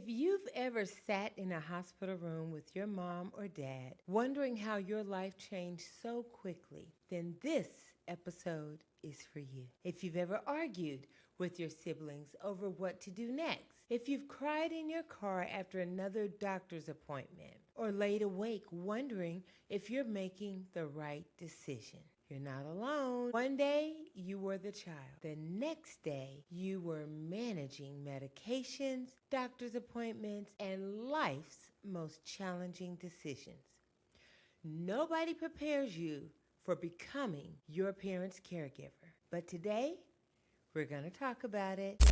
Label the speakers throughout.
Speaker 1: If you've ever sat in a hospital room with your mom or dad, wondering how your life changed so quickly, then this episode is for you. If you've ever argued with your siblings over what to do next, if you've cried in your car after another doctor's appointment, or laid awake wondering if you're making the right decision, you're not alone. One day, you were the child. The next day, you were managing medications, doctor's appointments, and life's most challenging decisions. Nobody prepares you for becoming your parent's caregiver. But today, we're going to talk about it.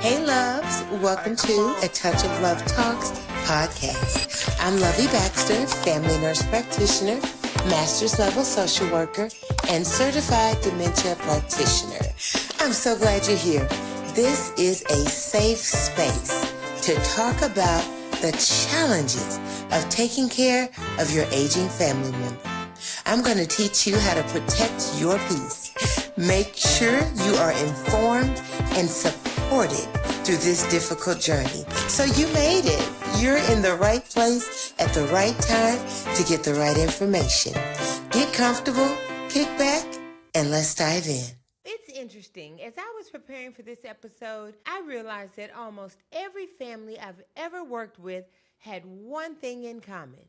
Speaker 2: Hey loves, welcome to A Touch of Love Talks podcast. I'm Lovey Baxter, family nurse practitioner, master's level social worker, and certified dementia practitioner. I'm so glad you're here. This is a safe space to talk about the challenges of taking care of your aging family member. I'm going to teach you how to protect your peace. Make sure you are informed and supported through this difficult journey. So you made it. You're in the right place at the right time to get the right information. Get comfortable, kick back, and let's dive in.
Speaker 1: It's interesting. As I was preparing for this episode, I realized that almost every family I've ever worked with had one thing in common.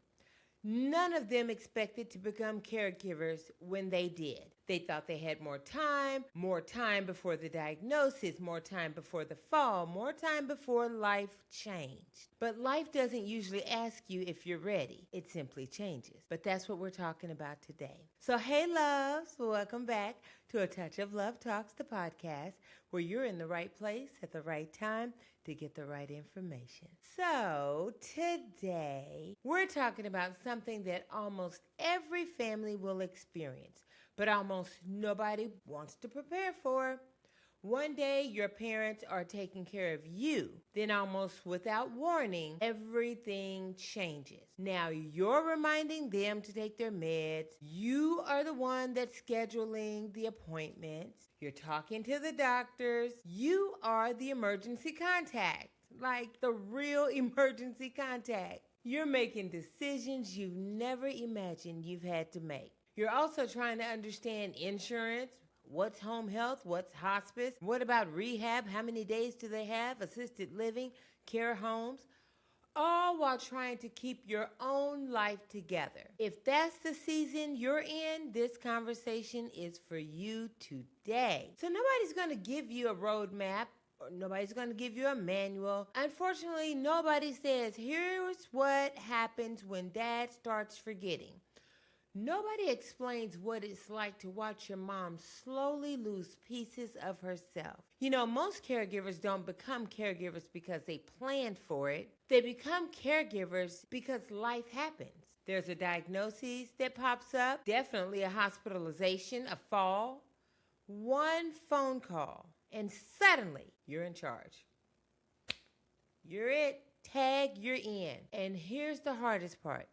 Speaker 1: None of them expected to become caregivers when they did. They thought they had more time before the diagnosis, more time before the fall, more time before life changed. But life doesn't usually ask you if you're ready. It simply changes. But that's what we're talking about today. So hey loves, welcome back to A Touch of Love Talks, the podcast, where you're in the right place at the right time to get the right information. So today, we're talking about something that almost every family will experience, but almost nobody wants to prepare for. One day, your parents are taking care of you. Then almost without warning, everything changes. Now you're reminding them to take their meds. You are the one that's scheduling the appointments. You're talking to the doctors. You are the emergency contact, like the real emergency contact. You're making decisions you've never imagined you've had to make. You're also trying to understand insurance. What's home health? What's hospice? What about rehab? How many days do they have? Assisted living, care homes? All while trying to keep your own life together. If that's the season you're in, this conversation is for you today. So nobody's going to give you a roadmap, or nobody's going to give you a manual. Unfortunately, nobody says, here's what happens when dad starts forgetting. Nobody explains what it's like to watch your mom slowly lose pieces of herself. You know, most caregivers don't become caregivers because they planned for it. They become caregivers because life happens. There's a diagnosis that pops up, definitely a hospitalization, a fall, one phone call, and suddenly you're in charge. You're it. Tag, you're in. And here's the hardest part.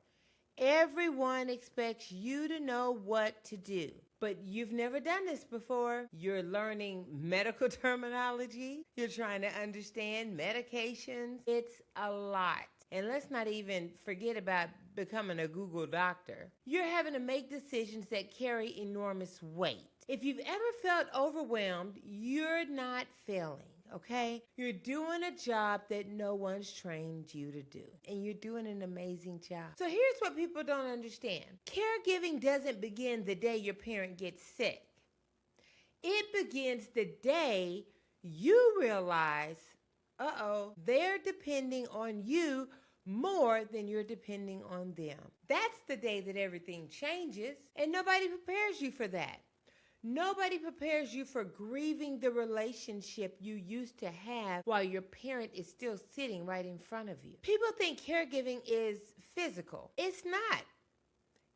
Speaker 1: Everyone expects you to know what to do, but you've never done this before. You're learning medical terminology. You're trying to understand medications. It's a lot. And let's not even forget about becoming a Google doctor. You're having to make decisions that carry enormous weight. If you've ever felt overwhelmed, you're not failing. Okay? You're doing a job that no one's trained you to do. And you're doing an amazing job. So here's what people don't understand. Caregiving doesn't begin the day your parent gets sick. It begins the day you realize, they're depending on you more than you're depending on them. That's the day that everything changes, and nobody prepares you for that. Nobody prepares you for grieving the relationship you used to have while your parent is still sitting right in front of you. People think caregiving is physical. It's not.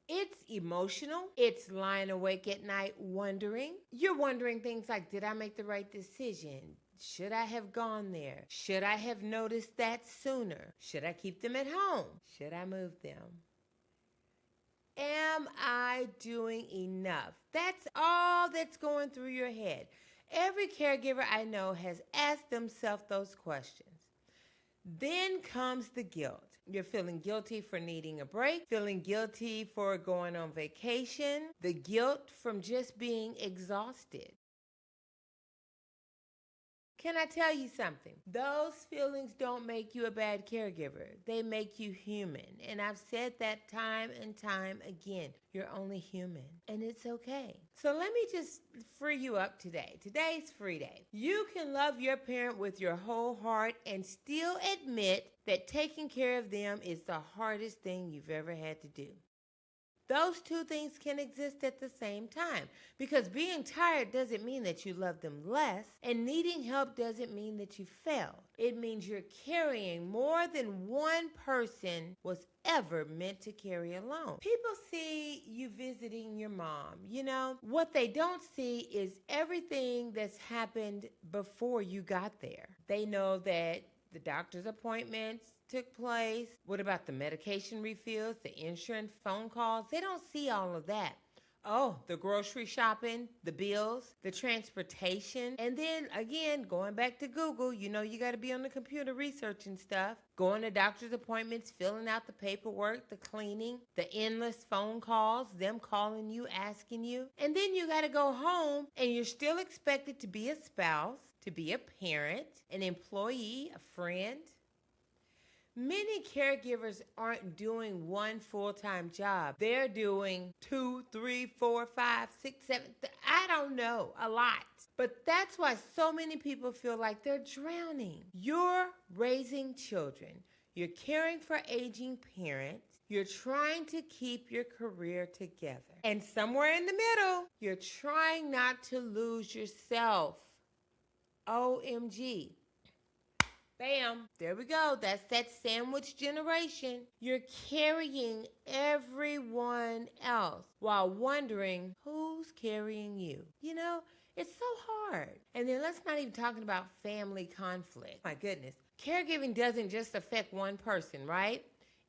Speaker 1: It's emotional. It's lying awake at night wondering. You're wondering things like, did I make the right decision? Should I have gone there? Should I have noticed that sooner? Should I keep them at home? Should I move them? Am I doing enough? That's all that's going through your head. Every caregiver I know has asked themselves those questions. Then comes the guilt. You're feeling guilty for needing a break, feeling guilty for going on vacation, the guilt from just being exhausted. Can I tell you something? Those feelings don't make you a bad caregiver. They make you human. And I've said that time and time again. You're only human. And it's okay. So let me just free you up today. Today's free day. You can love your parent with your whole heart and still admit that taking care of them is the hardest thing you've ever had to do. Those two things can exist at the same time, because being tired doesn't mean that you love them less, and needing help doesn't mean that you failed. It means you're carrying more than one person was ever meant to carry alone. People see you visiting your mom. You know, what they don't see is everything that's happened before you got there. They know that the doctor's appointments took place. What about the medication refills, the insurance phone calls? They don't see all of that. Oh, the grocery shopping, the bills, the transportation. And then again, going back to Google, you know you got to be on the computer researching stuff. Going to doctor's appointments, filling out the paperwork, the cleaning, the endless phone calls, them calling you, asking you. And then you got to go home and you're still expected to be a spouse, to be a parent, an employee, a friend. Many caregivers aren't doing one full-time job. They're doing 2, 3, 4, 5, 6, 7, I don't know, a lot. But that's why so many people feel like they're drowning. You're raising children. You're caring for aging parents. You're trying to keep your career together. And somewhere in the middle, you're trying not to lose yourself. OMG. Bam. There we go. That's that sandwich generation. You're carrying everyone else while wondering who's carrying you. You know, it's so hard. And then let's not even talk about family conflict. My goodness. Caregiving doesn't just affect one person, right?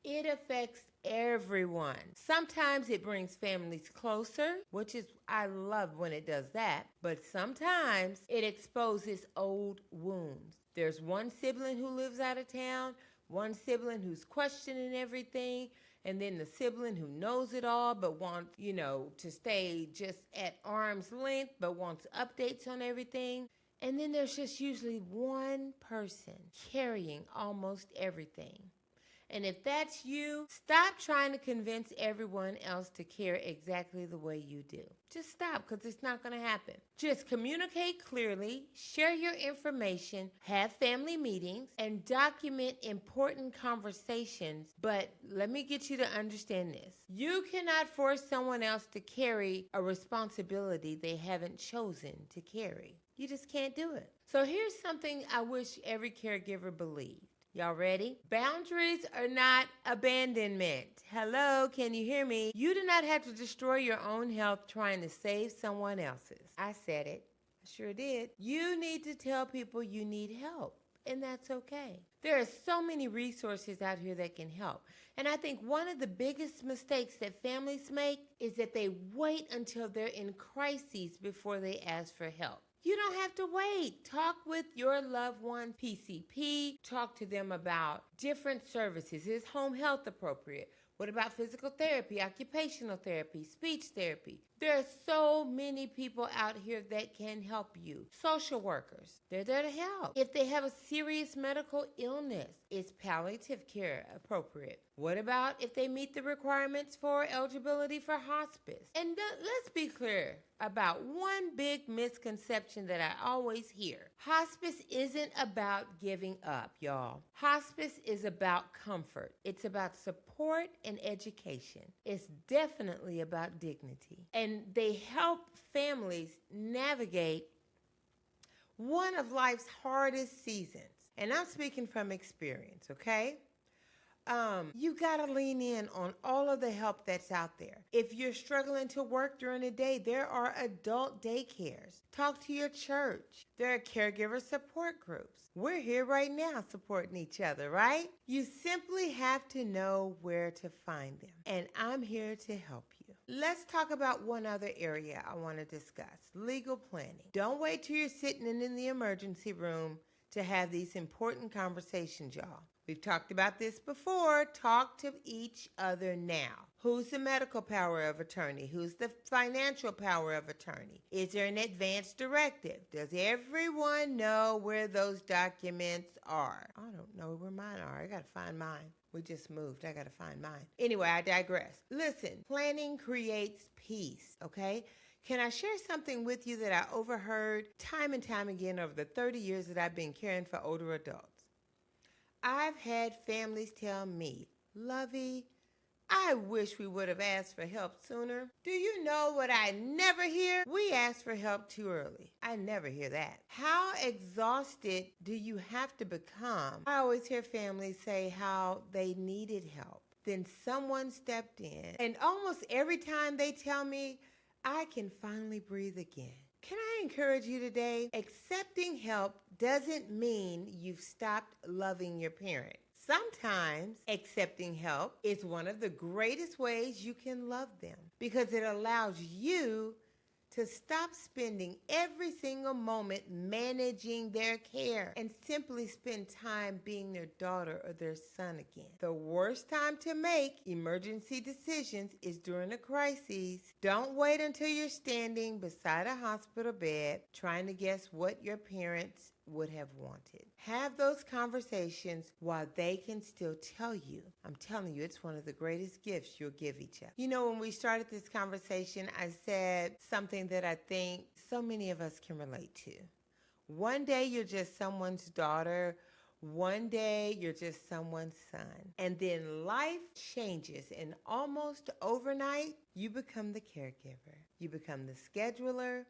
Speaker 1: It affects everyone. Sometimes it brings families closer, which is, I love when it does that. But sometimes it exposes old wounds. There's one sibling who lives out of town, one sibling who's questioning everything, and then the sibling who knows it all but wants, to stay just at arm's length but wants updates on everything. And then there's just usually one person carrying almost everything. And if that's you, stop trying to convince everyone else to care exactly the way you do. Just stop, because it's not going to happen. Just communicate clearly, share your information, have family meetings, and document important conversations. But let me get you to understand this. You cannot force someone else to carry a responsibility they haven't chosen to carry. You just can't do it. So here's something I wish every caregiver believed. Y'all ready? Boundaries are not abandonment. Hello, can you hear me? You do not have to destroy your own health trying to save someone else's. I said it. I sure did. You need to tell people you need help, and that's okay. There are so many resources out here that can help. And I think one of the biggest mistakes that families make is that they wait until they're in crises before they ask for help. You don't have to wait. Talk with your loved one PCP. Talk to them about different services. Is home health appropriate? What about physical therapy, occupational therapy, speech therapy? There are so many people out here that can help you. Social workers, they're there to help. If they have a serious medical illness, is palliative care appropriate? What about if they meet the requirements for eligibility for hospice? And let's be clear about one big misconception that I always hear. Hospice isn't about giving up, y'all. Hospice is about comfort. It's about support and education. It's definitely about dignity. And they help families navigate one of life's hardest seasons. And I'm speaking from experience, okay? You got to lean in on all of the help that's out there. If you're struggling to work during the day, there are adult daycares. Talk to your church. There are caregiver support groups. We're here right now supporting each other, right? You simply have to know where to find them. And I'm here to help you. Let's talk about one other area I want to discuss, legal planning. Don't wait till you're sitting in the emergency room to have these important conversations, y'all. We've talked about this before. Talk to each other now. Who's the medical power of attorney? Who's the financial power of attorney? Is there an advance directive? Does everyone know where those documents are? I don't know where mine are. I got to find mine. We just moved. I got to find mine. Anyway, I digress. Listen, planning creates peace, okay? Can I share something with you that I overheard time and time again over the 30 years that I've been caring for older adults? I've had families tell me, Lovey, I wish we would have asked for help sooner. Do you know what I never hear? We asked for help too early. I never hear that. How exhausted do you have to become? I always hear families say how they needed help. Then someone stepped in, and almost every time they tell me, I can finally breathe again. Can I encourage you today? Accepting help doesn't mean you've stopped loving your parent. Sometimes accepting help is one of the greatest ways you can love them because it allows you to stop spending every single moment managing their care and simply spend time being their daughter or their son again. The worst time to make emergency decisions is during a crisis. Don't wait until you're standing beside a hospital bed trying to guess what your parents would have wanted. Have those conversations while they can still tell you. I'm telling you, it's one of the greatest gifts you'll give each other. You know, when we started this conversation, I said something that I think so many of us can relate to. One day you're just someone's daughter. One day you're just someone's son. And then life changes, and almost overnight, you become the caregiver. You become the scheduler,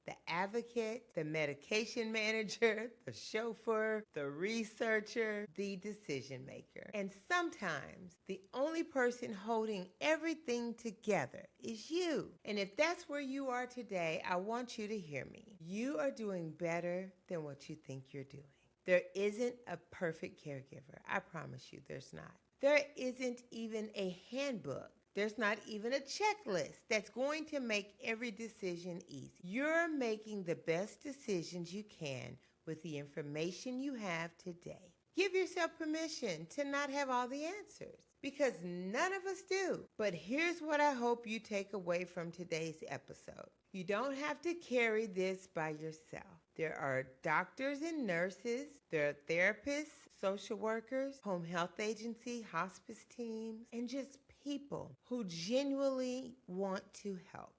Speaker 1: the advocate, the medication manager, the chauffeur, the researcher, the decision maker. And sometimes the only person holding everything together is you. And if that's where you are today, I want you to hear me. You are doing better than what you think you're doing. There isn't a perfect caregiver. I promise you there's not. There isn't even a handbook. There's not even a checklist that's going to make every decision easy. You're making the best decisions you can with the information you have today. Give yourself permission to not have all the answers because none of us do. But here's what I hope you take away from today's episode. You don't have to carry this by yourself. There are doctors and nurses, there are therapists, social workers, home health agency, hospice teams, and just people who genuinely want to help.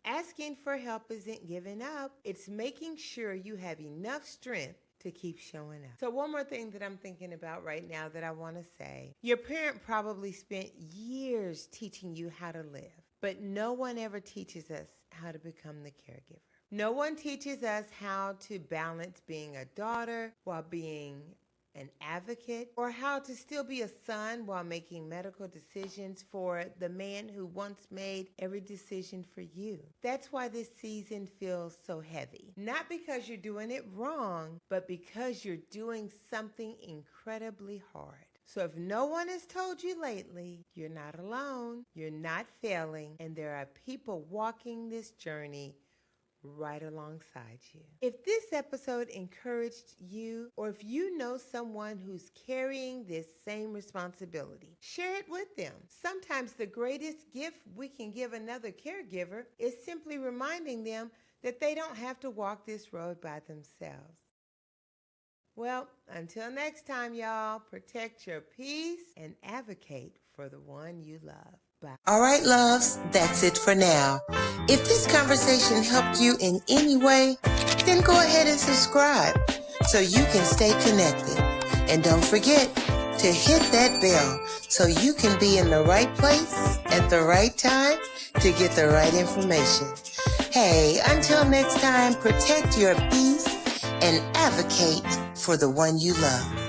Speaker 1: Asking for help isn't giving up. It's making sure you have enough strength to keep showing up. So one more thing that I'm thinking about right now that I want to say. Your parent probably spent years teaching you how to live, but no one ever teaches us how to become the caregiver. No one teaches us how to balance being a daughter while being an advocate, or how to still be a son while making medical decisions for the man who once made every decision for you. That's why this season feels so heavy. Not because you're doing it wrong, but because you're doing something incredibly hard. So if no one has told you lately, you're not alone, you're not failing, and there are people walking this journey right alongside you. If this episode encouraged you, or if you know someone who's carrying this same responsibility, share it with them. Sometimes the greatest gift we can give another caregiver is simply reminding them that they don't have to walk this road by themselves. Well, until next time, y'all, protect your peace and advocate for the one you love. Bye.
Speaker 2: All right, loves, that's it for now. If this conversation helped you in any way, then go ahead and subscribe so you can stay connected. And don't forget to hit that bell so you can be in the right place at the right time to get the right information. Hey, until next time, protect your peace and advocate for the one you love.